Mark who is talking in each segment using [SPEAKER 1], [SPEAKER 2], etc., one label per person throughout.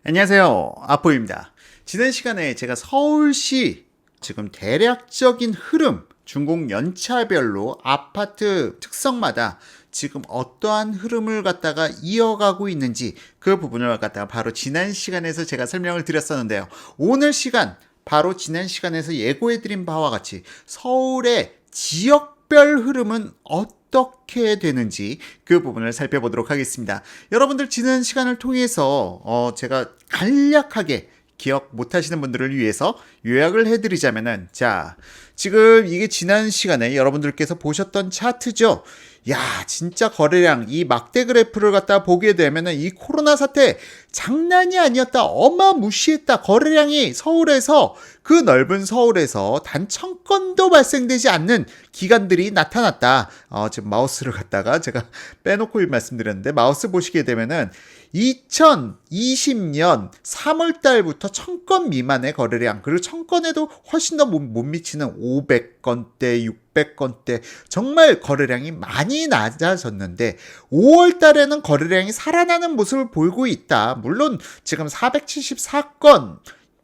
[SPEAKER 1] 안녕하세요. 아포입니다. 지난 시간에 제가 서울시 지금 대략적인 흐름, 준공 연차별로 아파트 특성마다 지금 어떠한 흐름을 갖다가 이어가고 있는지 그 부분을 갖다가 바로 지난 시간에서 제가 설명을 드렸었는데요. 오늘 시간, 바로 지난 시간에서 예고해드린 바와 같이 서울의 지역별 흐름은 어떻게 되는지 그 부분을 살펴보도록 하겠습니다. 여러분들 지난 시간을 통해서 제가 간략하게 기억 못하시는 분들을 위해서 요약을 해드리자면은, 자, 지금 이게 지난 시간에 여러분들께서 보셨던 차트죠. 야, 진짜 거래량, 이 막대 그래프를 갖다 보게 되면은 이 코로나 사태 장난이 아니었다. 어마무시했다. 거래량이 서울에서, 그 넓은 서울에서 단 1000건도 발생되지 않는 기간들이 나타났다. 지금 마우스를 갖다가 제가 빼놓고 말씀드렸는데, 마우스 보시게 되면은 2020년 3월 달부터 1000건 미만의 거래량, 그리고 1000건에도 훨씬 더 못 미치는 500건대, 600건대, 정말 거래량이 많이 낮아졌는데 5월 달에는 거래량이 살아나는 모습을 보이고 있다. 물론 지금 474건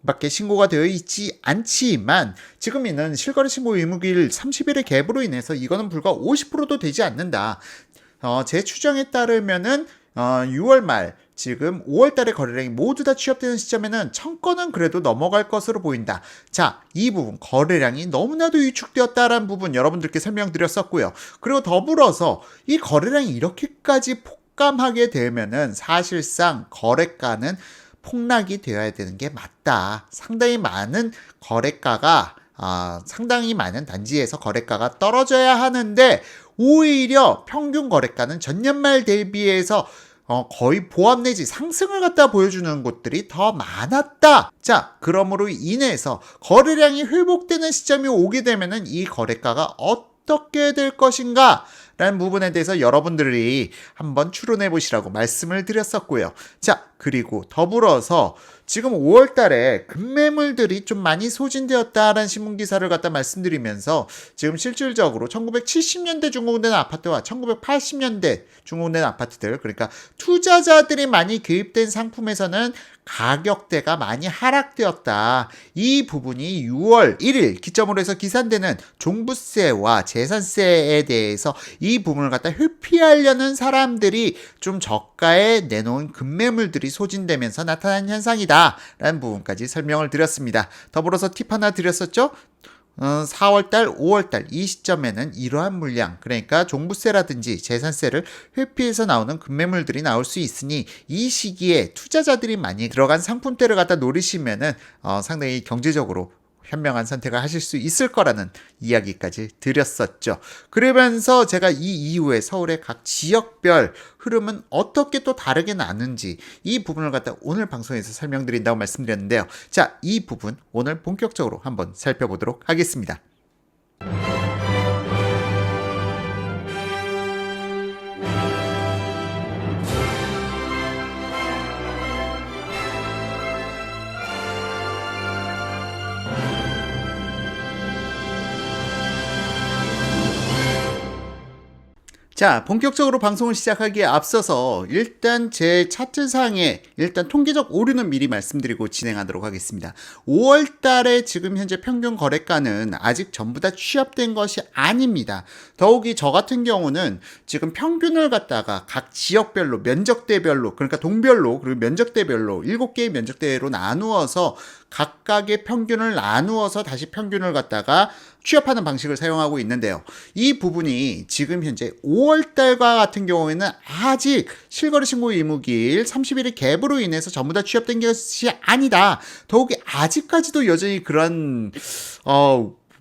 [SPEAKER 1] 밖에 신고가 되어 있지 않지만 지금 있는 실거래 신고 의무기일 30일의 갭으로 인해서 이거는 불과 50%도 되지 않는다. 제 추정에 따르면은 6월 말, 지금 5월 달에 거래량이 모두 다 취합되는 시점에는 1000건은 그래도 넘어갈 것으로 보인다. 자, 이 부분, 거래량이 너무나도 위축되었다라는 부분 여러분들께 설명드렸었고요. 그리고 더불어서 이 거래량이 이렇게까지 폭감하게 되면은 사실상 거래가는 폭락이 되어야 되는 게 맞다. 상당히 많은 거래가가, 상당히 많은 단지에서 거래가가 떨어져야 하는데 오히려 평균 거래가는 전년 말 대비해서 거의 보합 내지 상승을 갖다 보여주는 곳들이 더 많았다. 자, 그러므로 인해서 거래량이 회복되는 시점이 오게 되면은 이 거래가가 어떻게 될 것인가? 라는 부분에 대해서 여러분들이 한번 추론해 보시라고 말씀을 드렸었고요. 자, 그리고 더불어서 지금 5월 달에 급매물들이 좀 많이 소진되었다라는 신문기사를 갖다 말씀드리면서 지금 실질적으로 1970년대 준공된 아파트와 1980년대 준공된 아파트들, 그러니까 투자자들이 많이 개입된 상품에서는 가격대가 많이 하락되었다. 이 부분이 6월 1일 기점으로 해서 기산되는 종부세와 재산세에 대해서 이 부분을 갖다 회피하려는 사람들이 좀 저가에 내놓은 급매물들이 소진되면서 나타난 현상이다 라는 부분까지 설명을 드렸습니다. 더불어서 팁 하나 드렸었죠? 4월달, 5월달 이 시점에는 이러한 물량, 그러니까 종부세라든지 재산세를 회피해서 나오는 급매물들이 나올 수 있으니 이 시기에 투자자들이 많이 들어간 상품대를 갖다 노리시면은 상당히 경제적으로 현명한 선택을 하실 수 있을 거라는 이야기까지 드렸었죠. 그러면서 제가 이 이후에 서울의 각 지역별 흐름은 어떻게 또 다르게 나는지 이 부분을 갖다 오늘 방송에서 설명드린다고 말씀드렸는데요. 자, 이 부분 오늘 본격적으로 한번 살펴보도록 하겠습니다. 자, 본격적으로 방송을 시작하기에 앞서서 일단 제 차트상에 일단 통계적 오류는 미리 말씀드리고 진행하도록 하겠습니다. 5월 달에 지금 현재 평균 거래가는 아직 전부 다 취합된 것이 아닙니다. 더욱이 저 같은 경우는 지금 평균을 갖다가 각 지역별로, 면적대별로, 그러니까 동별로, 그리고 면적대별로 7개의 면적대로 나누어서 각각의 평균을 나누어서 다시 평균을 갖다가 취합하는 방식을 사용하고 있는데요. 이 부분이 지금 현재 5월달과 같은 경우에는 아직 실거래 신고 의무기일 30일의 갭으로 인해서 전부 다 취합된 것이 아니다. 더욱이 아직까지도 여전히 그런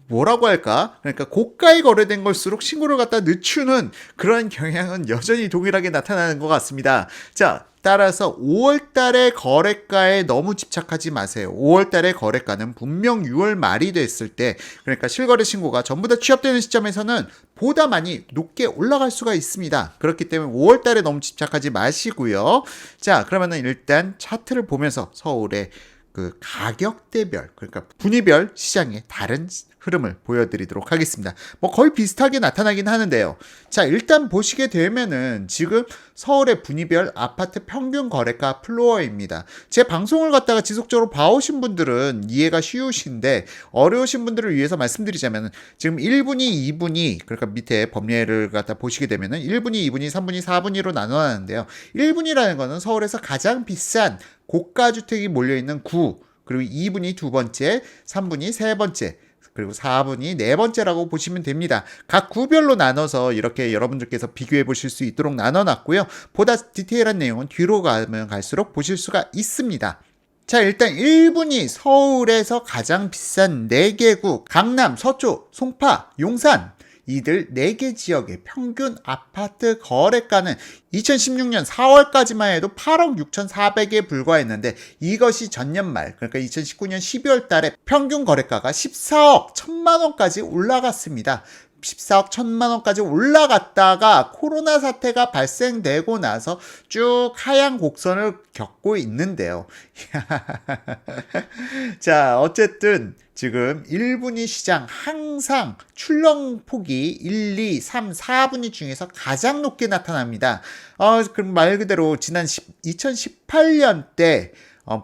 [SPEAKER 1] 뭐라고 할까? 그러니까 고가에 거래된 걸수록 신고를 갖다 늦추는 그런 경향은 여전히 동일하게 나타나는 것 같습니다. 자, 따라서 5월 달의 거래가에 너무 집착하지 마세요. 5월 달의 거래가는 분명 6월 말이 됐을 때, 그러니까 실거래 신고가 전부 다 취합되는 시점에서는 보다 많이 높게 올라갈 수가 있습니다. 그렇기 때문에 5월 달에 너무 집착하지 마시고요. 자, 그러면은 일단 차트를 보면서 서울의 그 가격대별, 그러니까 분위별 시장의 다른 흐름을 보여드리도록 하겠습니다. 뭐 거의 비슷하게 나타나긴 하는데요. 자, 일단 보시게 되면은 지금 서울의 분위별 아파트 평균 거래가 플로어입니다. 제 방송을 갖다가 지속적으로 봐오신 분들은 이해가 쉬우신데 어려우신 분들을 위해서 말씀드리자면 지금 1분위, 2분위 그러니까 밑에 범례를 갖다 보시게 되면은 1분위, 2분위, 3분위, 4분위로 나눠놨는데요. 1분위라는 거는 서울에서 가장 비싼 고가주택이 몰려있는 구, 그리고 2분위 두 번째, 3분위 세 번째, 그리고 4분위 네 번째라고 보시면 됩니다. 각 구별로 나눠서 이렇게 여러분들께서 비교해 보실 수 있도록 나눠놨고요. 보다 디테일한 내용은 뒤로 가면 갈수록 보실 수가 있습니다. 자, 일단 1분위 서울에서 가장 비싼 4개 구, 강남, 서초, 송파, 용산 이들 4개 지역의 평균 아파트 거래가는 2016년 4월까지만 해도 8억 6,400에 불과했는데 이것이 전년 말 그러니까 2019년 12월 달에 평균 거래가가 14억 1천만 원까지 올라갔습니다. 14억 1천만 원까지 올라갔다가 코로나 사태가 발생되고 나서 쭉 하향 곡선을 겪고 있는데요. 자, 어쨌든 지금 1분위 시장 항상 출렁폭이 1, 2, 3, 4분위 중에서 가장 높게 나타납니다. 그럼 말 그대로 지난 2018년 때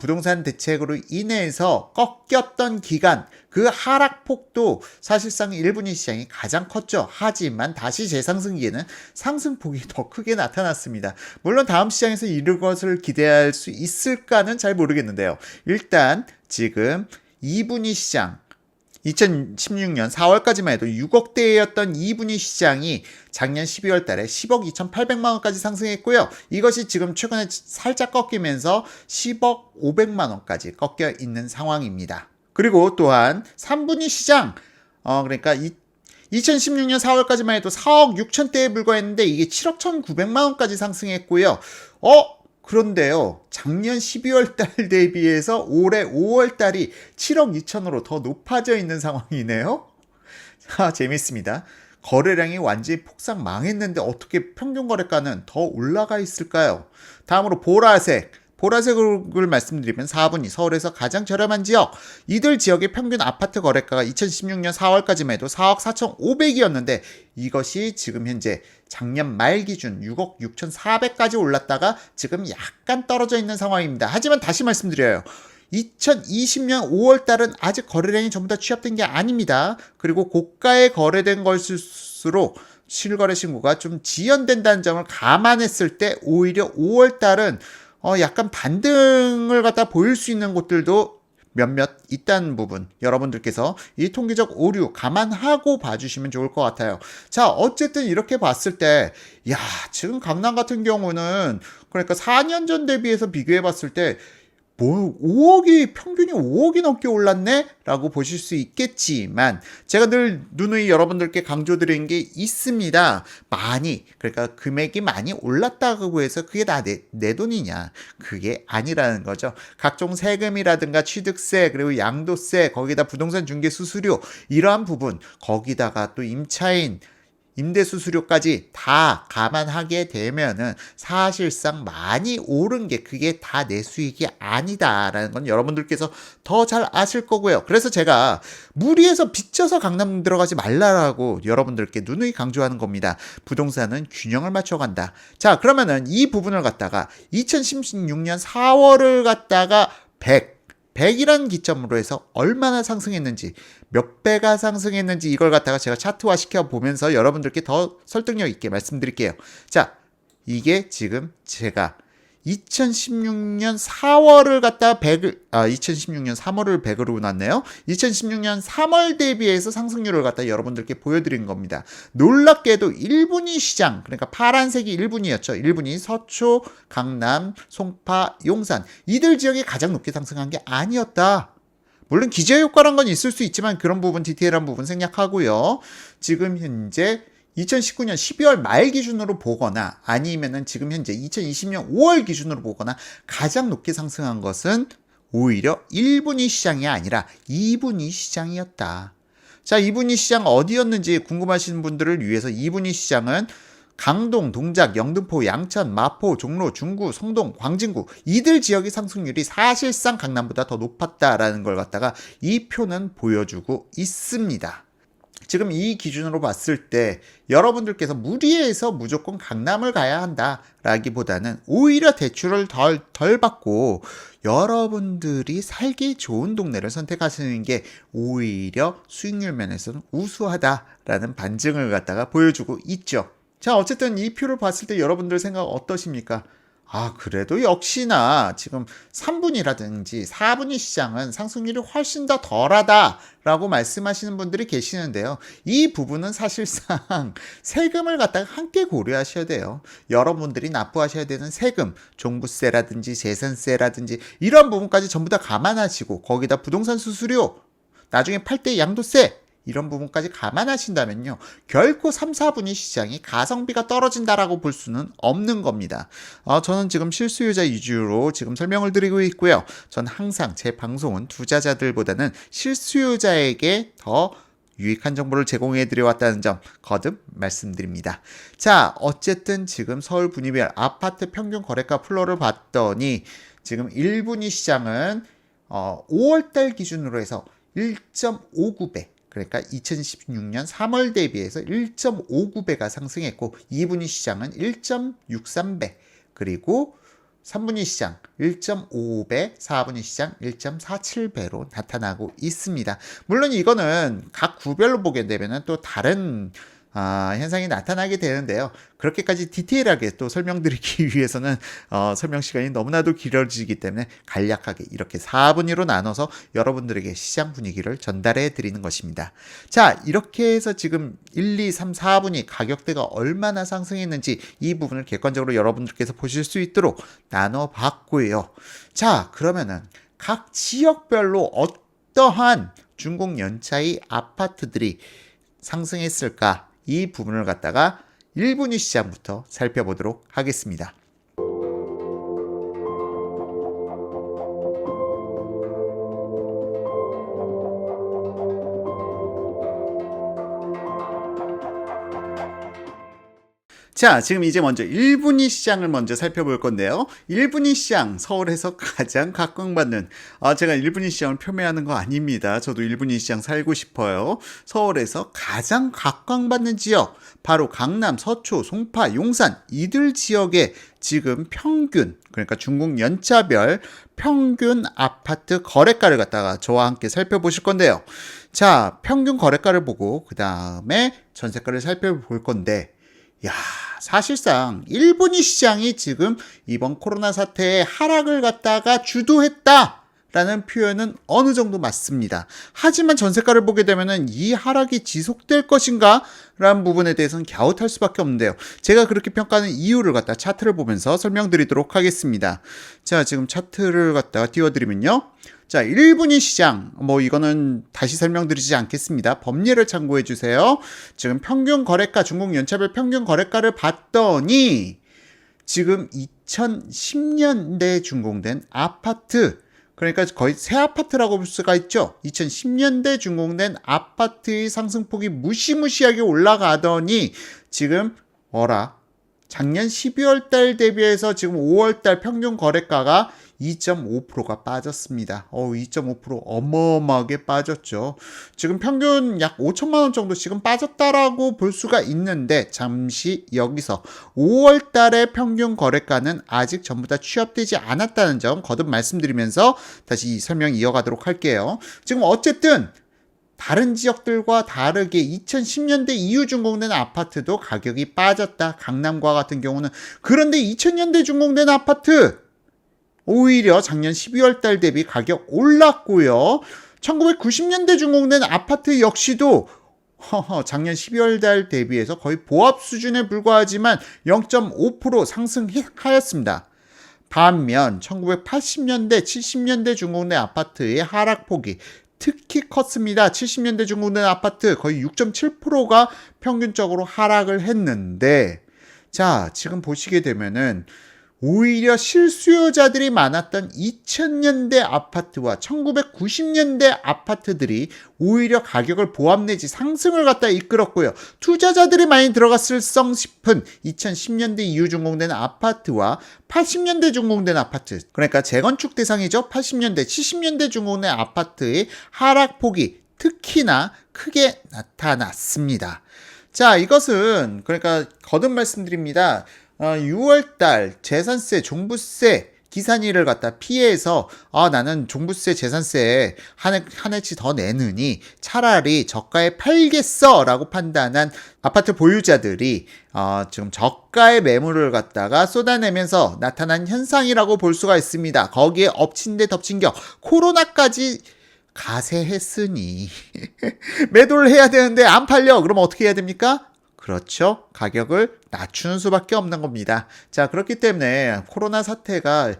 [SPEAKER 1] 부동산 대책으로 인해서 꺾였던 기간 그 하락폭도 사실상 1분위 시장이 가장 컸죠. 하지만 다시 재상승기에는 상승폭이 더 크게 나타났습니다. 물론 다음 시장에서 이럴 것을 기대할 수 있을까는 잘 모르겠는데요. 일단 지금 2분위 시장 2016년 4월까지만 해도 6억대였던 2분위 시장이 작년 12월 달에 10억 2,800만 원까지 상승했고요. 이것이 지금 최근에 살짝 꺾이면서 10억 500만 원까지 꺾여 있는 상황입니다. 그리고 또한 3분위 시장 그러니까 2016년 4월까지만 해도 4억 6천대에 불과했는데 이게 7억 1,900만 원까지 상승했고요. 그런데요, 작년 12월 달 대비해서 올해 5월 달이 7억 2천으로 더 높아져 있는 상황이네요. 재밌습니다. 거래량이 완전히 폭삭 망했는데 어떻게 평균 거래가는 더 올라가 있을까요? 다음으로 보라색을 말씀드리면 4분위 서울에서 가장 저렴한 지역 이들 지역의 평균 아파트 거래가가 2016년 4월까지만 해도 4억 4,500이었는데 이것이 지금 현재 작년 말 기준 6억 6,400까지 올랐다가 지금 약간 떨어져 있는 상황입니다. 하지만 다시 말씀드려요. 2020년 5월 달은 아직 거래량이 전부 다 취합된 게 아닙니다. 그리고 고가에 거래된 것일수록 실거래 신고가 좀 지연된다는 점을 감안했을 때 오히려 5월 달은 약간 반등을 갖다 보일 수 있는 곳들도 몇몇 있다는 부분 여러분들께서 이 통계적 오류 감안하고 봐주시면 좋을 것 같아요. 자, 어쨌든 이렇게 봤을 때 지금 강남 같은 경우는 그러니까 4년 전 대비해서 비교해 봤을 때 평균이 5억이 넘게 올랐네? 라고 보실 수 있겠지만, 제가 늘 누누이 여러분들께 강조드린 게 있습니다. 그러니까 금액이 많이 올랐다고 해서 그게 다 내 돈이냐? 그게 아니라는 거죠. 각종 세금이라든가 취득세, 그리고 양도세, 거기다 부동산 중개 수수료, 이러한 부분, 거기다가 또 임차인, 임대수수료까지 다 감안하게 되면은 사실상 많이 오른 게 그게 다 내 수익이 아니다라는 건 여러분들께서 더 잘 아실 거고요. 그래서 제가 무리해서 빚져서 강남 들어가지 말라라고 여러분들께 누누이 강조하는 겁니다. 부동산은 균형을 맞춰간다. 자, 그러면은 이 부분을 갖다가 2016년 4월을 갖다가 100이라는 기점으로 해서 얼마나 상승했는지 몇 배가 상승했는지 이걸 갖다가 제가 차트화 시켜보면서 여러분들께 더 설득력 있게 말씀드릴게요. 자, 이게 지금 제가 2016년 4월을 갖다 2016년 3월을 100으로 놨네요. 2016년 3월 대비해서 상승률을 갖다 여러분들께 보여드린 겁니다. 놀랍게도 1분위 시장, 그러니까 파란색이 1분위였죠. 1분위 서초, 강남, 송파, 용산 이들 지역이 가장 높게 상승한 게 아니었다. 물론 기저효과란 건 있을 수 있지만 그런 부분 디테일한 부분 생략하고요. 지금 현재 2019년 12월 말 기준으로 보거나 아니면은 지금 현재 2020년 5월 기준으로 보거나 가장 높게 상승한 것은 오히려 1분위 시장이 아니라 2분위 시장이었다. 자, 2분위 시장 어디였는지 궁금하신 분들을 위해서 2분위 시장은 강동, 동작, 영등포, 양천, 마포, 종로, 중구, 성동, 광진구 이들 지역의 상승률이 사실상 강남보다 더 높았다라는 걸 갖다가 이 표는 보여주고 있습니다. 지금 이 기준으로 봤을 때 여러분들께서 무리해서 무조건 강남을 가야 한다라기보다는 오히려 대출을 덜 받고 여러분들이 살기 좋은 동네를 선택하시는 게 오히려 수익률 면에서는 우수하다라는 반증을 갖다가 보여주고 있죠. 자, 어쨌든 이 표를 봤을 때 여러분들 생각 어떠십니까? 아, 그래도 역시나 지금 3분이라든지 4분위 시장은 상승률이 훨씬 더 덜하다라고 말씀하시는 분들이 계시는데요. 이 부분은 사실상 세금을 갖다가 함께 고려하셔야 돼요. 여러분들이 납부하셔야 되는 세금, 종부세라든지 재산세라든지 이런 부분까지 전부 다 감안하시고 거기다 부동산 수수료, 나중에 팔 때 양도세 이런 부분까지 감안하신다면요. 결코 3, 4분위 시장이 가성비가 떨어진다라고 볼 수는 없는 겁니다. 저는 지금 실수요자 위주로 지금 설명을 드리고 있고요. 전 항상 제 방송은 투자자들보다는 실수요자에게 더 유익한 정보를 제공해 드려왔다는 점 거듭 말씀드립니다. 자, 어쨌든 지금 서울 분위별 아파트 평균 거래가 플로를 봤더니 지금 1분위 시장은 5월달 기준으로 해서 1.59배, 그러니까 2016년 3월 대비해서 1.59배가 상승했고 2분위 시장은 1.63배, 그리고 3분위 시장 1.55배, 4분위 시장 1.47배로 나타나고 있습니다. 물론 이거는 각 구별로 보게 되면 또 다른 현상이 나타나게 되는데요. 그렇게까지 디테일하게 또 설명드리기 위해서는 설명 시간이 너무나도 길어지기 때문에 간략하게 이렇게 4분위로 나눠서 여러분들에게 시장 분위기를 전달해 드리는 것입니다. 자, 이렇게 해서 지금 1, 2, 3, 4분위 가격대가 얼마나 상승했는지 이 부분을 객관적으로 여러분들께서 보실 수 있도록 나눠봤고요. 자, 그러면은 각 지역별로 어떠한 준공 연차의 아파트들이 상승했을까? 이 부분을 갖다가 1분위 시장부터 살펴보도록 하겠습니다. 자, 지금 이제 먼저 1분위 시장을 먼저 살펴볼 건데요. 1분위 시장, 서울에서 가장 각광받는, 제가 1분위 시장을 표명하는 거 아닙니다. 저도 1분위 시장 살고 싶어요. 서울에서 가장 각광받는 지역, 바로 강남, 서초, 송파, 용산, 이들 지역에 지금 평균, 그러니까 준공 연차별 평균 아파트 거래가를 갖다가 저와 함께 살펴보실 건데요. 자, 평균 거래가를 보고 그 다음에 전세가를 살펴볼 건데, 야, 사실상 1분위 시장이 지금 이번 코로나 사태의 하락을 갖다가 주도했다라는 표현은 어느 정도 맞습니다. 하지만 전세가를 보게 되면은 이 하락이 지속될 것인가? 라는 부분에 대해서는 갸웃할 수밖에 없는데요. 제가 그렇게 평가하는 이유를 갖다 차트를 보면서 설명드리도록 하겠습니다. 자, 지금 차트를 갖다가 띄워드리면요. 자, 1분위 시장, 이거는 다시 설명드리지 않겠습니다. 법례를 참고해 주세요. 지금 평균 거래가, 준공 연차별 평균 거래가를 봤더니 지금 2010년대 준공된 아파트, 그러니까 거의 새 아파트라고 볼 수가 있죠. 2010년대 준공된 아파트의 상승폭이 무시무시하게 올라가더니 지금 작년 12월 달 대비해서 지금 5월 달 평균 거래가가 2.5%가 빠졌습니다. 2.5% 어마어마하게 빠졌죠. 지금 평균 약 5천만 원 정도 지금 빠졌다라고 볼 수가 있는데, 잠시 여기서 5월 달의 평균 거래가는 아직 전부 다 취합되지 않았다는 점 거듭 말씀드리면서 다시 설명 이어가도록 할게요. 지금 어쨌든 다른 지역들과 다르게 2010년대 이후 준공된 아파트도 가격이 빠졌다. 강남과 같은 경우는. 그런데 2000년대 준공된 아파트 오히려 작년 12월 달 대비 가격 올랐고요. 1990년대 준공된 아파트 역시도 작년 12월 달 대비해서 거의 보합 수준에 불과하지만 0.5% 상승하였습니다. 반면 1980년대, 70년대 준공된 아파트의 하락폭이 특히 컸습니다. 70년대 준공된 아파트 거의 6.7%가 평균적으로 하락을 했는데, 자, 지금 보시게 되면은 오히려 실수요자들이 많았던 2000년대 아파트와 1990년대 아파트들이 오히려 가격을 보합 내지 상승을 갖다 이끌었고요. 투자자들이 많이 들어갔을 성 싶은 2010년대 이후 준공된 아파트와 80년대 준공된 아파트, 그러니까 재건축 대상이죠. 80년대, 70년대 준공된 아파트의 하락폭이 특히나 크게 나타났습니다. 자, 이것은 그러니까 거듭 말씀드립니다. 6월달 재산세, 종부세 기산일을 갖다 피해서 나는 종부세, 재산세 한 해치 더 내느니 차라리 저가에 팔겠어라고 판단한 아파트 보유자들이 지금 저가의 매물을 갖다가 쏟아내면서 나타난 현상이라고 볼 수가 있습니다. 거기에 엎친 데 덮친 격 코로나까지 가세했으니 매도를 해야 되는데 안 팔려. 그럼 어떻게 해야 됩니까? 그렇죠. 가격을 낮추는 수밖에 없는 겁니다. 자, 그렇기 때문에 코로나 사태가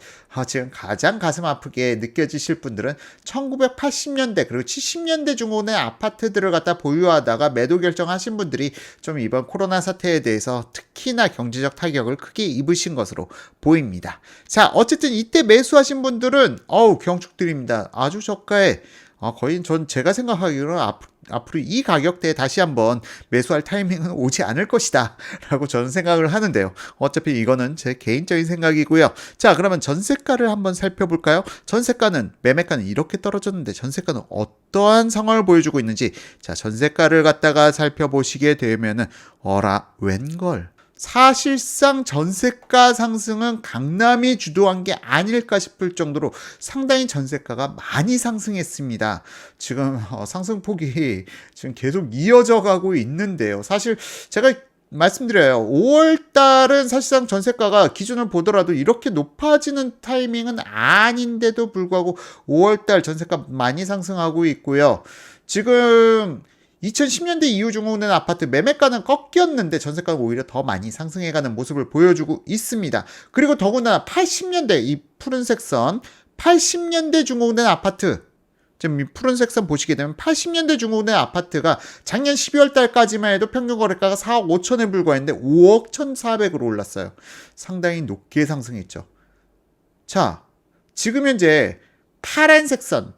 [SPEAKER 1] 지금 가장 가슴 아프게 느껴지실 분들은 1980년대 그리고 70년대 중후반의 아파트들을 갖다 보유하다가 매도 결정하신 분들이 좀 이번 코로나 사태에 대해서 특히나 경제적 타격을 크게 입으신 것으로 보입니다. 자, 어쨌든 이때 매수하신 분들은 경축드립니다. 아주 저가에 거의 제가 생각하기로는 앞으로 이 가격대에 다시 한번 매수할 타이밍은 오지 않을 것이다 라고 저는 생각을 하는데요. 어차피 이거는 제 개인적인 생각이고요. 자, 그러면 전세가를 한번 살펴볼까요? 전세가는 매매가는 이렇게 떨어졌는데 전세가는 어떠한 상황을 보여주고 있는지, 자, 전세가를 갖다가 살펴보시게 되면은 웬걸 사실상 전세가 상승은 강남이 주도한 게 아닐까 싶을 정도로 상당히 전세가가 많이 상승했습니다. 지금 상승폭이 지금 계속 이어져 가고 있는데요. 사실 제가 말씀드려요. 5월 달은 사실상 전세가가 기준을 보더라도 이렇게 높아지는 타이밍은 아닌데도 불구하고 5월 달 전세가 많이 상승하고 있고요. 지금 2010년대 이후 중후된 아파트 매매가는 꺾였는데 전세가가 오히려 더 많이 상승해가는 모습을 보여주고 있습니다. 그리고 더군다나 80년대 이 푸른색 선 80년대 중후된 아파트, 지금 이 푸른색 선 보시게 되면 80년대 중후된 아파트가 작년 12월 달까지만 해도 평균 거래가가 4억 5천에 불과했는데 5억 1,400으로 올랐어요. 상당히 높게 상승했죠. 자, 지금 현재 파란색 선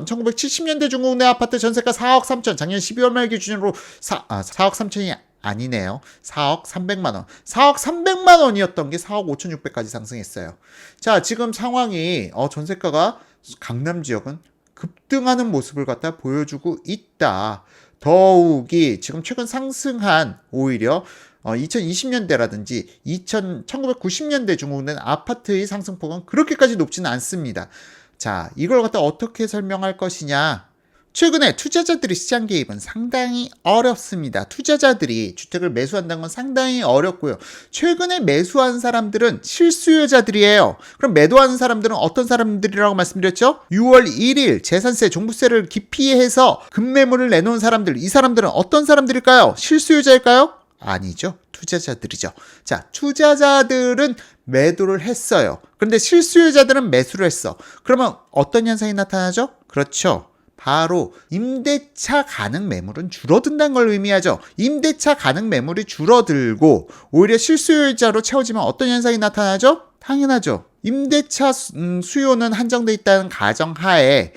[SPEAKER 1] 1970년대 중후의 아파트 전세가 4억 3천, 작년 12월 말 기준으로 4억 3천이 아니네요. 4억 300만 원. 4억 300만 원이었던 게 4억 5,600까지 상승했어요. 자, 지금 상황이 전세가가 강남 지역은 급등하는 모습을 갖다 보여주고 있다. 더욱이 지금 최근 상승한 오히려 2020년대라든지 1990년대 중후된 아파트의 상승폭은 그렇게까지 높지는 않습니다. 자, 이걸 갖다 어떻게 설명할 것이냐? 최근에 투자자들의 시장 개입은 상당히 어렵습니다. 투자자들이 주택을 매수한다는 건 상당히 어렵고요. 최근에 매수한 사람들은 실수요자들이에요. 그럼 매도하는 사람들은 어떤 사람들이라고 말씀드렸죠? 6월 1일 재산세, 종부세를 기피해서 급매물을 내놓은 사람들, 이 사람들은 어떤 사람들일까요? 실수요자일까요? 아니죠. 투자자들이죠. 자, 투자자들은 매도를 했어요. 그런데 실수요자들은 매수를 했어. 그러면 어떤 현상이 나타나죠? 그렇죠. 바로 임대차 가능 매물은 줄어든다는 걸 의미하죠. 임대차 가능 매물이 줄어들고 오히려 실수요자로 채워지면 어떤 현상이 나타나죠? 당연하죠. 임대차 수요는 한정돼 있다는 가정하에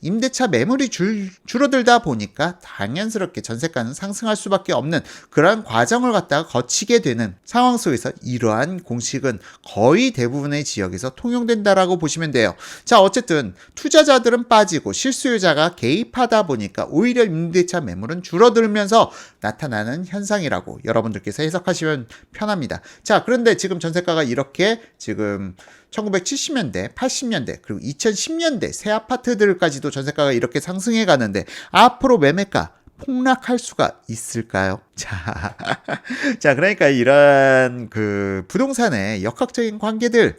[SPEAKER 1] 임대차 매물이 줄어들다 보니까 당연스럽게 전세가는 상승할 수밖에 없는 그러한 과정을 갖다가 거치게 되는 상황 속에서 이러한 공식은 거의 대부분의 지역에서 통용된다라고 보시면 돼요. 자, 어쨌든 투자자들은 빠지고 실수요자가 개입하다 보니까 오히려 임대차 매물은 줄어들면서 나타나는 현상이라고 여러분들께서 해석하시면 편합니다. 자, 그런데 지금 전세가가 이렇게 지금 1970년대, 80년대, 그리고 2010년대 새 아파트들까지도 전세가가 이렇게 상승해 가는데 앞으로 매매가 폭락할 수가 있을까요? 자, 그러니까 이런 부동산의 역학적인 관계들,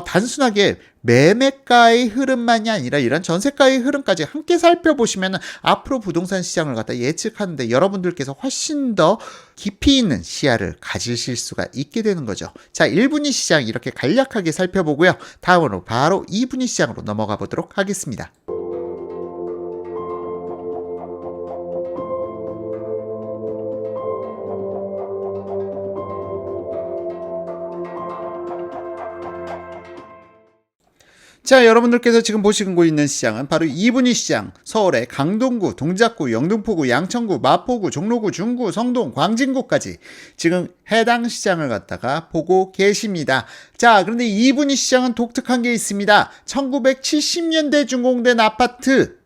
[SPEAKER 1] 단순하게 매매가의 흐름만이 아니라 이런 전세가의 흐름까지 함께 살펴보시면 앞으로 부동산 시장을 갖다 예측하는데 여러분들께서 훨씬 더 깊이 있는 시야를 가지실 수가 있게 되는 거죠. 자, 1분위 시장 이렇게 간략하게 살펴보고요. 다음으로 바로 2분위 시장으로 넘어가 보도록 하겠습니다. 자, 여러분들께서 지금 보시고 있는 시장은 바로 2분위 시장, 서울의 강동구, 동작구, 영등포구, 양천구, 마포구, 종로구, 중구, 성동, 광진구까지 지금 해당 시장을 갖다가 보고 계십니다. 자, 그런데 2분위 시장은 독특한 게 있습니다. 1970년대 준공된 아파트,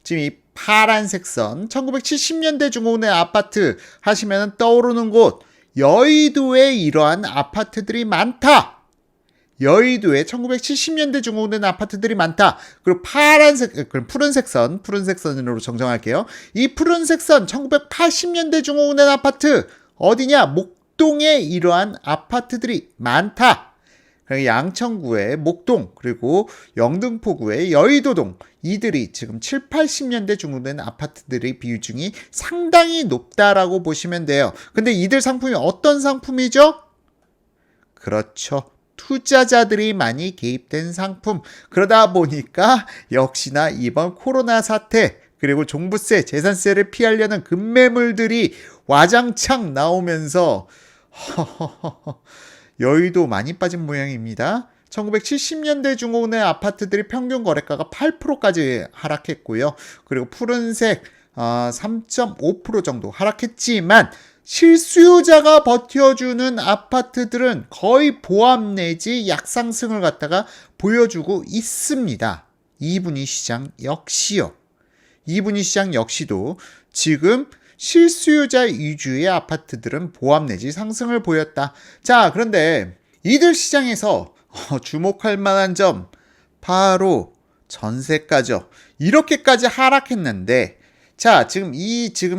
[SPEAKER 1] 지금 이 파란색 선 1970년대 중후군의 아파트 하시면 떠오르는 곳 여의도에 이러한 아파트들이 많다. 여의도에 1970년대 중후군의 아파트들이 많다. 그리고 푸른색 선으로 정정할게요. 이 푸른색 선 1980년대 중후군의 아파트 어디냐? 목동에 이러한 아파트들이 많다. 양천구의 목동 그리고 영등포구의 여의도동 이들이 지금 7, 80년대 중후된 아파트들의 비중이 상당히 높다라고 보시면 돼요. 근데 이들 상품이 어떤 상품이죠? 그렇죠. 투자자들이 많이 개입된 상품. 그러다 보니까 역시나 이번 코로나 사태 그리고 종부세, 재산세를 피하려는 급매물들이 와장창 나오면서 여의도 많이 빠진 모양입니다. 1970년대 중후군의 아파트들이 평균 거래가가 8%까지 하락했고요. 그리고 푸른색 3.5% 정도 하락했지만 실수요자가 버텨주는 아파트들은 거의 보합 내지 약상승을 갖다가 보여주고 있습니다. 이분위 시장 역시요. 이분위 시장 역시도 지금 실수요자 위주의 아파트들은 보합 내지 상승을 보였다. 자, 그런데 이들 시장에서 주목할 만한 점 바로 전세가죠. 이렇게까지 하락했는데 자, 지금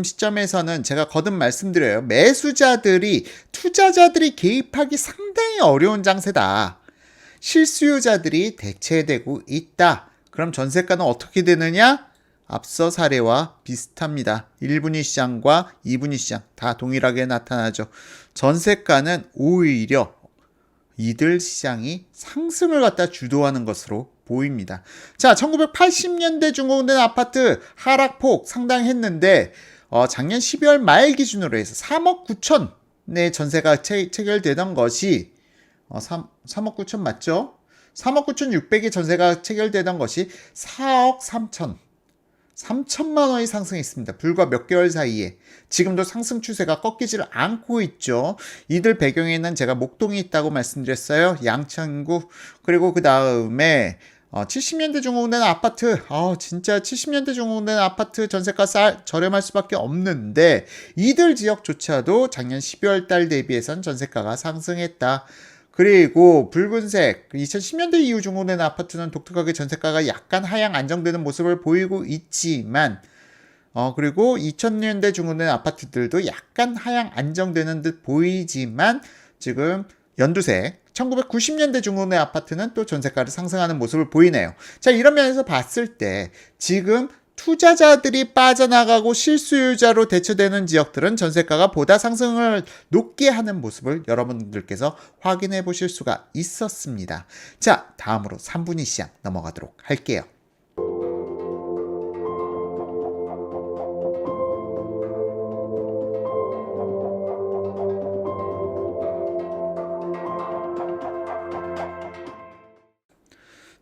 [SPEAKER 1] 시점에서는 제가 거듭 말씀드려요. 매수자들이 투자자들이 개입하기 상당히 어려운 장세다. 실수요자들이 대체되고 있다. 그럼 전세가는 어떻게 되느냐? 앞서 사례와 비슷합니다. 1분위 시장과 2분위 시장 다 동일하게 나타나죠. 전세가는 오히려 이들 시장이 상승을 갖다 주도하는 것으로 보입니다. 자, 1980년대 중후된 아파트 하락폭 상당했는데 작년 12월 말 기준으로 해서 3억 9천의 전세가 체결되던 것이 3억 9천 맞죠? 3억 9천 6백의 전세가 체결되던 것이 4억 3천만 원이 상승했습니다. 불과 몇 개월 사이에. 지금도 상승 추세가 꺾이지를 않고 있죠. 이들 배경에는 제가 목동이 있다고 말씀드렸어요. 양천구. 그리고 그 다음에 70년대 중후된 아파트. 진짜 70년대 중후된 아파트 전세가 저렴할 수밖에 없는데 이들 지역조차도 작년 12월 달 대비해선 전세가가 상승했다. 그리고 붉은색 2010년대 이후 중후된 아파트는 독특하게 전세가가 약간 하향 안정되는 모습을 보이고 있지만 그리고 2000년대 중후된 아파트들도 약간 하향 안정되는 듯 보이지만 지금 연두색 1990년대 중후된 아파트는 또 전세가를 상승하는 모습을 보이네요. 자, 이런 면에서 봤을 때 지금 투자자들이 빠져나가고 실수요자로 대처되는 지역들은 전세가가 보다 상승을 높게 하는 모습을 여러분들께서 확인해 보실 수가 있었습니다. 자, 다음으로 3분위 시장 넘어가도록 할게요.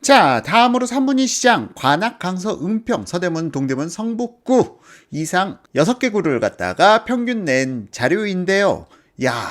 [SPEAKER 1] 자, 다음으로 3분위 시장 관악, 강서, 은평, 서대문, 동대문, 성북구 이상 6개 구를 갖다가 평균 낸 자료인데요.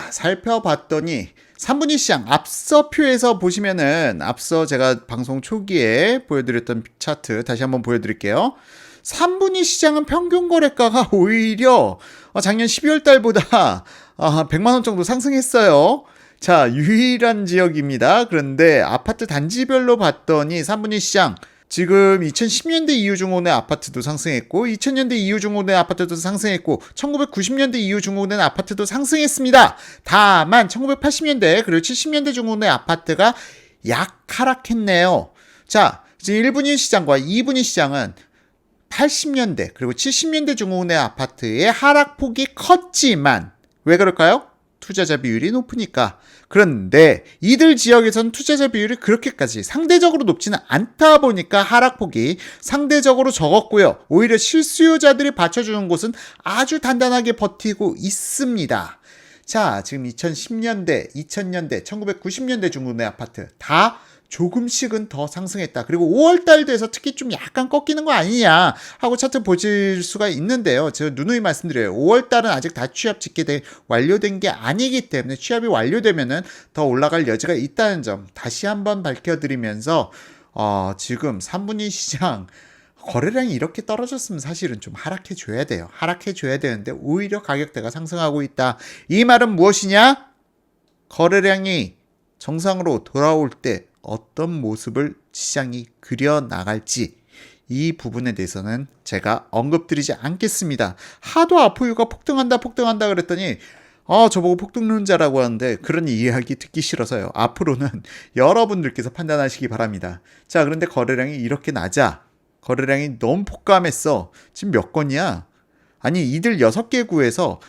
[SPEAKER 1] 살펴봤더니 3분위 시장 앞서 표에서 보시면은 앞서 제가 방송 초기에 보여드렸던 차트 다시 한번 보여드릴게요. 3분위 시장은 평균 거래가가 오히려 작년 12월 달보다 100만 원 정도 상승했어요. 자, 유일한 지역입니다. 그런데 아파트 단지별로 봤더니 3분위 시장 지금 2010년대 이후 중후된 아파트도 상승했고 2000년대 이후 중후된 아파트도 상승했고 1990년대 이후 중후된 아파트도 상승했습니다. 다만 1980년대 그리고 70년대 중후된 아파트가 약 하락했네요. 자, 지금 1분위 시장과 2분위 시장은 80년대 그리고 70년대 중후된 아파트의 하락폭이 컸지만 왜 그럴까요? 투자자 비율이 높으니까. 그런데 이들 지역에서는 투자자 비율이 그렇게까지 상대적으로 높지는 않다 보니까 하락폭이 상대적으로 적었고요. 오히려 실수요자들이 받쳐주는 곳은 아주 단단하게 버티고 있습니다. 자, 지금 2010년대, 2000년대, 1990년대 중후된 아파트 다 조금씩은 더 상승했다. 그리고 5월달 돼서 특히 좀 약간 꺾이는 거 아니냐 하고 차트 보실 수가 있는데요. 제가 누누이 말씀드려요. 5월달은 아직 다 취합 집계 완료된 게 아니기 때문에 취합이 완료되면은 더 올라갈 여지가 있다는 점 다시 한번 밝혀드리면서 지금 3분위 시장 거래량이 이렇게 떨어졌으면 사실은 좀 하락해 줘야 돼요. 하락해 줘야 되는데 오히려 가격대가 상승하고 있다. 이 말은 무엇이냐? 거래량이 정상으로 돌아올 때 어떤 모습을 시장이 그려나갈지 이 부분에 대해서는 제가 언급드리지 않겠습니다. 하도 아포유가 폭등한다 그랬더니 저보고 폭등론자라고 하는데 그런 이야기 듣기 싫어서요. 앞으로는 여러분들께서 판단하시기 바랍니다. 자, 그런데 거래량이 이렇게 낮아. 거래량이 너무 폭감했어. 지금 몇 건이야? 아니, 이들 6개 구에서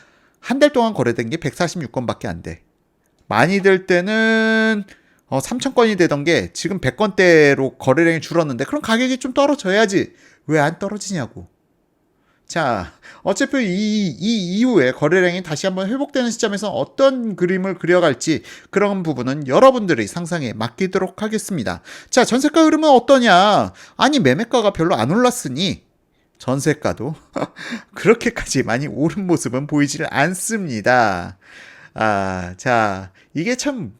[SPEAKER 1] 한 달 동안 거래된 게 146건밖에 안 돼. 많이 될 때는 3,000건이 되던 게 지금 100건대로 거래량이 줄었는데 그럼 가격이 좀 떨어져야지. 왜 안 떨어지냐고. 자, 어차피 이 이후에 거래량이 다시 한번 회복되는 시점에서 어떤 그림을 그려갈지 그런 부분은 여러분들의 상상에 맡기도록 하겠습니다. 자, 전세가 흐름은 어떠냐? 아니, 매매가가 별로 안 올랐으니 전세가도 그렇게까지 많이 오른 모습은 보이질 않습니다. 자, 이게 참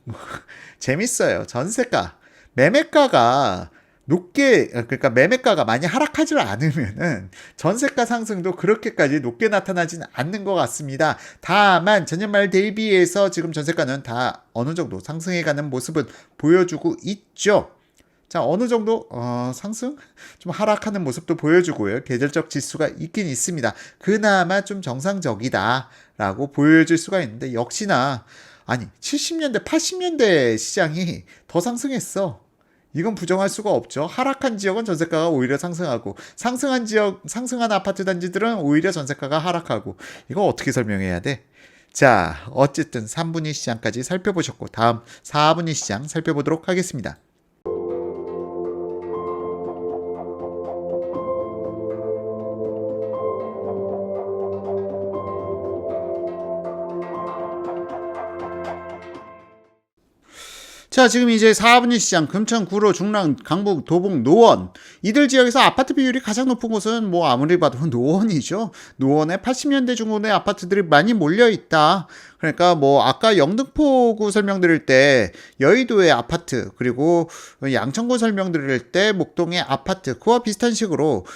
[SPEAKER 1] 재밌어요. 전세가, 매매가가 그러니까 매매가가 많이 하락하지 않으면은 전세가 상승도 그렇게까지 높게 나타나지는 않는 것 같습니다. 다만 전년말 대비해서 지금 전세가는 다 어느 정도 상승해가는 모습은 보여주고 있죠. 자, 어느 정도 상승? 좀 하락하는 모습도 보여주고요. 계절적 지수가 있긴 있습니다. 그나마 좀 정상적이다라고 보여줄 수가 있는데 역시나 아니 70년대, 80년대 시장이 더 상승했어. 이건 부정할 수가 없죠. 하락한 지역은 전세가가 오히려 상승하고 상승한 아파트 단지들은 오히려 전세가가 하락하고 이거 어떻게 설명해야 돼? 자, 어쨌든 3분위 시장까지 살펴보셨고 다음 4분위 시장 살펴보도록 하겠습니다. 자, 지금 이제 4분위 시장, 금천, 구로, 중랑, 강북, 도봉, 노원 이들 지역에서 아파트 비율이 가장 높은 곳은 뭐 아무리 봐도 노원이죠. 노원에 80년대 중후의 아파트들이 많이 몰려 있다. 그러니까 뭐 아까 영등포구 설명드릴 때 여의도의 아파트 그리고 양천구 설명드릴 때 목동의 아파트 그와 비슷한 식으로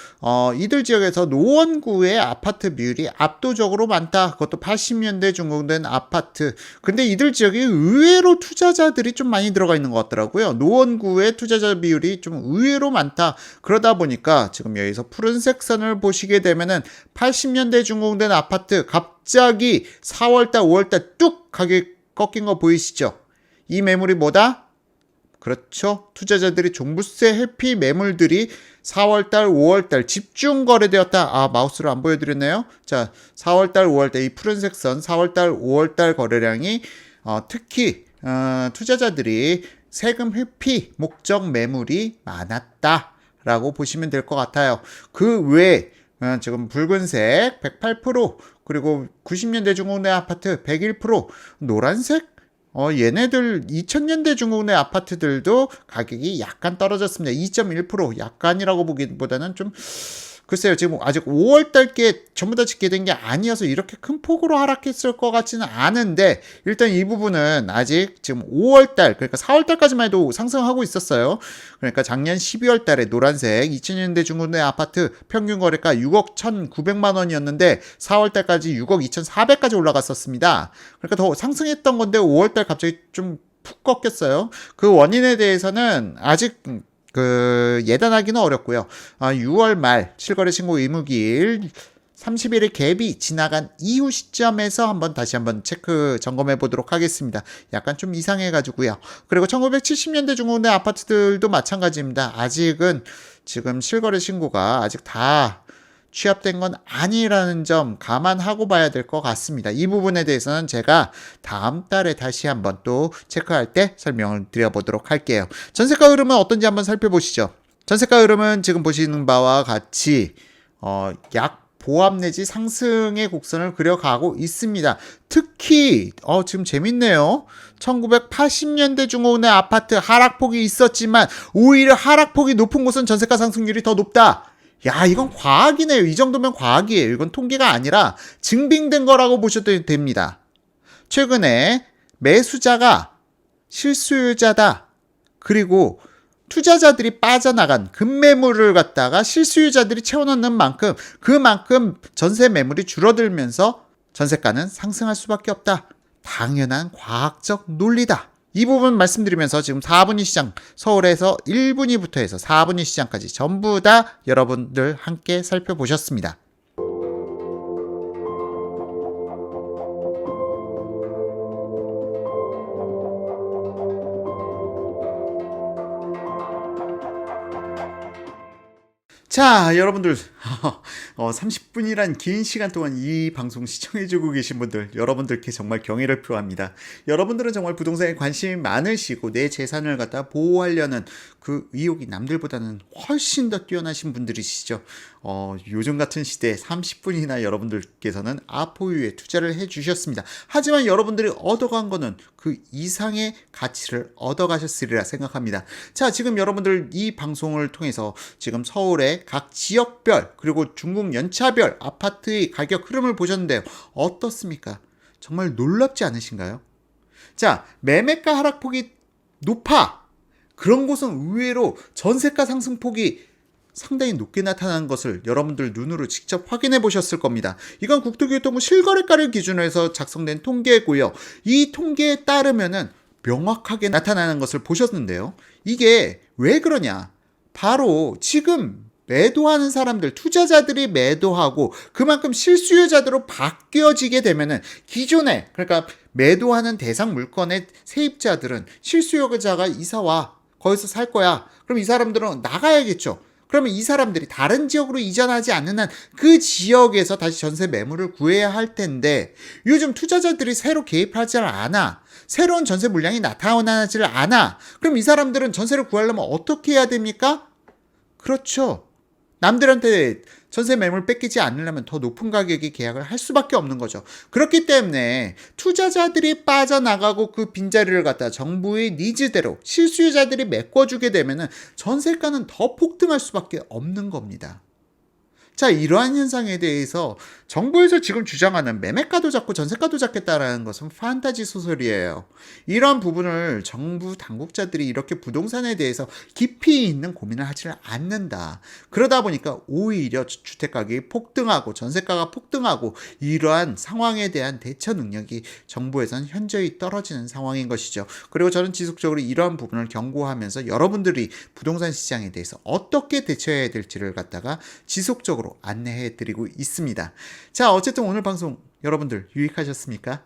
[SPEAKER 1] 이들 지역에서 노원구의 아파트 비율이 압도적으로 많다. 그것도 80년대 중공된 아파트. 근데 이들 지역이 의외로 투자자들이 좀 많이 들어가 있는 것 같더라고요. 노원구의 투자자 비율이 좀 의외로 많다. 그러다 보니까 지금 여기서 푸른색 선을 보시게 되면은 80년대 준공된 아파트 갑자기 4월달, 5월달 뚝 가격이 꺾인 거 보이시죠? 이 매물이 뭐다? 그렇죠. 투자자들이 종부세 회피 매물들이 4월달, 5월달 집중 거래되었다. 마우스로 안 보여드렸네요. 자, 4월달, 5월달 이 푸른색 선 4월달, 5월달 거래량이 특히 투자자들이 세금 회피 목적 매물이 많았다라고 보시면 될 것 같아요. 그 외에 지금 붉은색 108% 그리고 90년대 중공내 아파트 101% 노란색 얘네들 2000년대 중공내 아파트들도 가격이 약간 떨어졌습니다. 2.1% 약간이라고 보기보다는 좀 글쎄요, 지금 아직 5월달께 전부 다 집계된 게 아니어서 이렇게 큰 폭으로 하락했을 것 같지는 않은데 일단 이 부분은 아직 지금 5월달 그러니까 4월달까지만 해도 상승하고 있었어요. 그러니까 작년 12월달에 노란색 2000년대 중고의 아파트 평균 거래가 6억 1,900만 원이었는데 4월달까지 6억 2,400까지 올라갔었습니다. 그러니까 더 상승했던 건데 5월달 갑자기 좀 푹 꺾였어요. 그 원인에 대해서는 아직 예단하기는 어렵고요. 6월 말 실거래 신고 의무기일 30일의 갭이 지나간 이후 시점에서 다시 한번 체크 점검해 보도록 하겠습니다. 약간 좀 이상해 가지고요. 그리고 1970년대 중고의 아파트들도 마찬가지입니다. 아직은 지금 실거래 신고가 아직 다 취합된 건 아니라는 점 감안하고 봐야 될 것 같습니다. 이 부분에 대해서는 제가 다음 달에 다시 한번 또 체크할 때 설명을 드려보도록 할게요. 전세가 흐름은 어떤지 한번 살펴보시죠. 전세가 흐름은 지금 보시는 바와 같이 약 보합 내지 상승의 곡선을 그려가고 있습니다. 특히 지금 재밌네요. 1980년대 중후의 아파트 하락폭이 있었지만 오히려 하락폭이 높은 곳은 전세가 상승률이 더 높다. 야, 이건 과학이네요. 이 정도면 과학이에요. 이건 통계가 아니라 증빙된 거라고 보셔도 됩니다. 최근에 매수자가 실수요자다. 그리고 투자자들이 빠져나간 급매물을 갖다가 실수요자들이 채워넣는 만큼 그만큼 전세 매물이 줄어들면서 전세가는 상승할 수밖에 없다. 당연한 과학적 논리다. 이 부분 말씀드리면서 지금 4분위 시장, 서울에서 1분위부터 해서 4분위 시장까지 전부 다 여러분들 함께 살펴보셨습니다. 자, 여러분들 30분이란 긴 시간 동안 이 방송 시청해주고 계신 분들, 여러분들께 정말 경의를 표합니다. 여러분들은 정말 부동산에 관심이 많으시고 내 재산을 갖다 보호하려는 그 의욕이 남들보다는 훨씬 더 뛰어나신 분들이시죠. 요즘 같은 시대에 30분이나 여러분들께서는 아포유에 투자를 해주셨습니다. 하지만 여러분들이 얻어간 거는 그 이상의 가치를 얻어가셨으리라 생각합니다. 자, 지금 여러분들 이 방송을 통해서 지금 서울의 각 지역별 그리고 중국 연차별 아파트의 가격 흐름을 보셨는데요. 어떻습니까? 정말 놀랍지 않으신가요? 자, 매매가 하락폭이 높아. 그런 곳은 의외로 전세가 상승폭이 상당히 높게 나타나는 것을 여러분들 눈으로 직접 확인해 보셨을 겁니다. 이건 국토교통부 실거래가를 기준으로 해서 작성된 통계고요. 이 통계에 따르면은 명확하게 나타나는 것을 보셨는데요. 이게 왜 그러냐? 바로 지금 매도하는 사람들, 투자자들이 매도하고 그만큼 실수요자들로 바뀌어지게 되면은 기존에, 그러니까 매도하는 대상 물건의 세입자들은 실수요자가 이사와 거기서 살 거야. 그럼 이 사람들은 나가야겠죠. 그러면 이 사람들이 다른 지역으로 이전하지 않는 한 그 지역에서 다시 전세 매물을 구해야 할 텐데 요즘 투자자들이 새로 개입하지 않아. 새로운 전세 물량이 나타나질 않아. 그럼 이 사람들은 전세를 구하려면 어떻게 해야 됩니까? 그렇죠. 남들한테 전세 매물 뺏기지 않으려면 더 높은 가격에 계약을 할 수밖에 없는 거죠. 그렇기 때문에 투자자들이 빠져나가고 그 빈자리를 갖다 정부의 니즈대로 실수요자들이 메꿔주게 되면 전세가는 더 폭등할 수밖에 없는 겁니다. 자, 이러한 현상에 대해서 정부에서 지금 주장하는 매매가도 잡고 전세가도 잡겠다라는 것은 판타지 소설이에요. 이런 부분을 정부 당국자들이 이렇게 부동산에 대해서 깊이 있는 고민을 하지 않는다. 그러다 보니까 오히려 주택가격이 폭등하고 전세가가 폭등하고 이러한 상황에 대한 대처 능력이 정부에서는 현저히 떨어지는 상황인 것이죠. 그리고 저는 지속적으로 이러한 부분을 경고하면서 여러분들이 부동산 시장에 대해서 어떻게 대처해야 될지를 갖다가 지속적으로 안내해 드리고 있습니다. 자, 어쨌든 오늘 방송 여러분들 유익하셨습니까?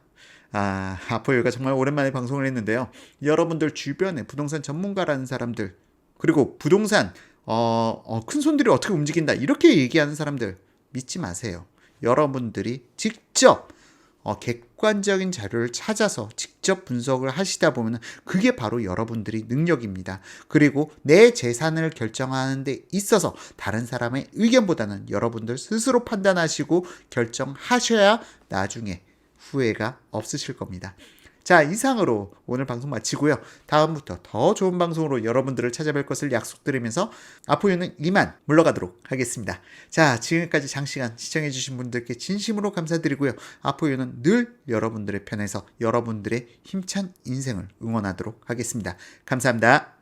[SPEAKER 1] 아포유가 정말 오랜만에 방송을 했는데요. 여러분들 주변에 부동산 전문가라는 사람들, 그리고 부동산 큰 손들이 어떻게 움직인다 이렇게 얘기하는 사람들 믿지 마세요. 여러분들이 직접 객관적인 자료를 찾아서 직접 분석을 하시다 보면 그게 바로 여러분들이 능력입니다. 그리고 내 재산을 결정하는 데 있어서 다른 사람의 의견보다는 여러분들 스스로 판단하시고 결정하셔야 나중에 후회가 없으실 겁니다. 자, 이상으로 오늘 방송 마치고요. 다음부터 더 좋은 방송으로 여러분들을 찾아뵐 것을 약속드리면서 아포유는 이만 물러가도록 하겠습니다. 자, 지금까지 장시간 시청해주신 분들께 진심으로 감사드리고요. 아포유는 늘 여러분들의 편에서 여러분들의 힘찬 인생을 응원하도록 하겠습니다. 감사합니다.